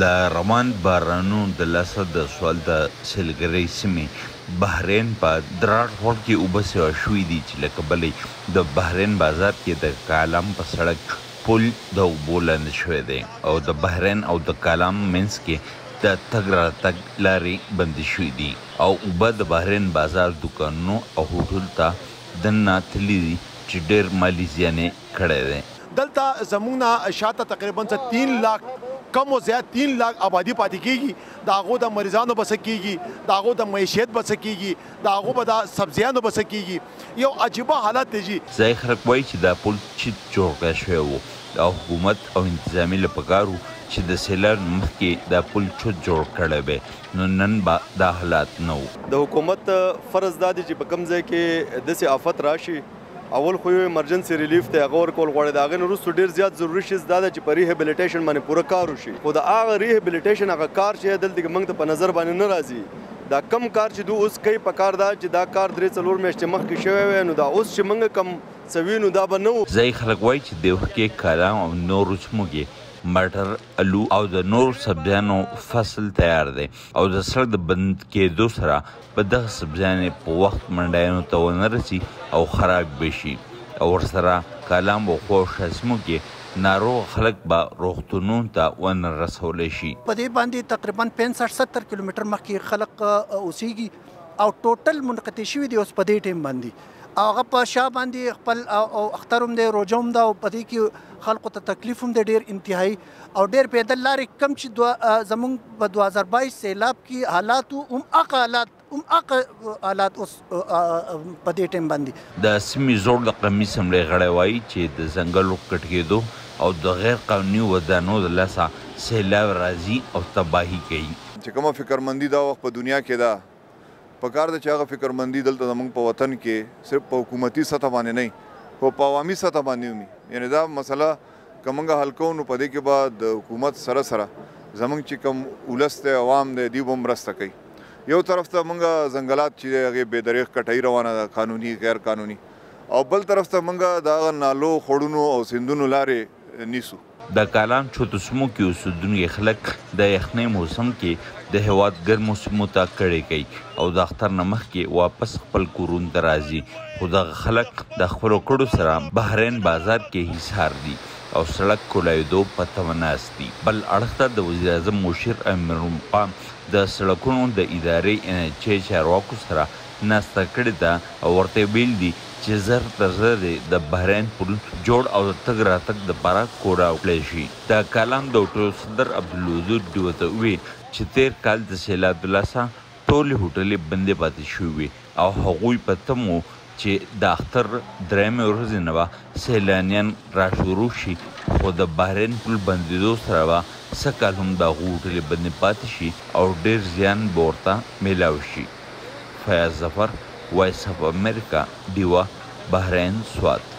د روان بارانونو د لاسه د سوال د سیلګرۍ سیمې بحرین په دراړ هوټ کې اوبه سیوا شوي دي چې له کبله د بحرین بازار کې د کالام په سړک پل د اوبو لاندې شوی دی او د بحرین او د کالام منځ کې د تګ راتګ لارې بندې شوي دي او اوبه د بحرین بازار دوکانونو او هوټل ته دننه تللي دي چې ډېر مالي زیان یې کړی دی. دلته زموږ نه شاته تقریبا 3 لاک کم و زیات 3 لاک آبادی پاتې کېږي. د هغو د مریضانو بس کېږي، د هغو د معیشت بس کېږي، د هغو به د سبزیانو بس کېږي. یو عجیبه حالت دی جي. ځایي خلک وایي چې دا پل چیت جوړ کړی شوی و او حکومت او انتظامي له پکار و چې د سیلاب مخکې دا پل چوت جوړ کړی وی نو نن به دا حالات نه و. د حکومت فرض دا دی چې په کوم ځای کې داسې آفت راشي اول خو یو ایمرجنسي ریلیف ته هغه ورکول غواړي. د هغې نه وروسته ډېر زیات ضروري شیز دا ده چې په ریهیبلیټیشن باندې پوره کار وشي. خو د هغه ریهیبلیټیشن هغه کار چې دلته کې موږ ته په نظر باندې نه راځي. دا کم کار چې دوی اوس کوي په کار دا چې دا کار 3-4 میاشتې مخکې شوی وی نو دا اوس چې موږ کم څوي نو دا به نه و. ځایي خلک وایي چې د وخت کې کالام او نورو سیمو کې مټر، الو او د نورو سبزیانو فصل تیار دی او د سړک د بند کېدو سره په دغه سبزیانې په وخت منډیانو ته ونه رسي او خراب به شي او ورسره کالام او خوږ سیمو کې ناروغ خلک به روغتونونو ته ونه رسولی شي. په دې باندې تقریبا 65-70 کیلومتر مخکې خلک اوسیږي او ټوټل منقطع شوي دي اوس په دې ټیم باندې. هغه په شا باندې خپل او اختر هم دی، روژه هم ده او په دې کې خلکو ته تکلیف هم دی ډېر انتهایی او ډېر پیدل لارې کم چې زموږ په 2022 سیلاب کې حالات هم هغه حالات اوس په دې ټیم باندې. د سیمې زوړ د قومي اسمبلۍ غړی وایي چې د ځنګلو کټ کېدو او د غیر قانوني ودانو د لاسه سیلاب راځي او تباهي کوي. چې کومه فکرمندي دا وخت په دنیا کې ده په کار ده چې هغه فکرمندي دلته زموږ په وطن کې صرف په حکومتي سطح باندې نه خو په عوامي سطح باندې ومي. یعنې دا مسله که موږ حل کوو نو په دې کې به د حکومت سره زموږ چې کوم ولس دی عوام دی دوی به مرسته کوي. یو طرف ته موږ ځنګلات چې دی هغې بې دریغ کټۍ روانه ده قانوني غیر قانوني او بل طرف ته موږ د هغه نالو خوړونو او سیندونو لارې نیسو. د کالام چوتو سیمو کې اوسېدونکي خلک د یخنۍ موسم کې د هېواد ګرمو سیمو ته کډې کوي او د اختر نه مخکې واپس خپل کورونو ته راځي. خو دغه خلک د خپلو کړو سره بحرین بازار کې حصار دي او سړک کولایدو په تمه ناست دي. بل اړخ ته د وزیر اعظم مشیر امیر مقام د سړکونو د ادارې NHA چارواکو سره ناسته کړې ده او ورته ویل دي چې زر تر زر د بحرین پل جوړ او د تګ راتګ دپاره کوډه وکړی شي. د کالام د هوټل صدر عبدالودود ډي ورته وویل چې تېر کال د سیلاب د لاسه ټولې هوټلې بندې پاتې شوي وي او هغوی په تم و چې د اختر درېیمې ورځې نه به سیلانیان راشروع شي خو د بحرین پل بندېدو سره به سږ کال هم د هغو هوټلې بندې پاتې شي او ډېر زیان به ورته میلاو شي. فیاض ظفر، وایس اف امریکا، ډیوا، بحرین، سوات.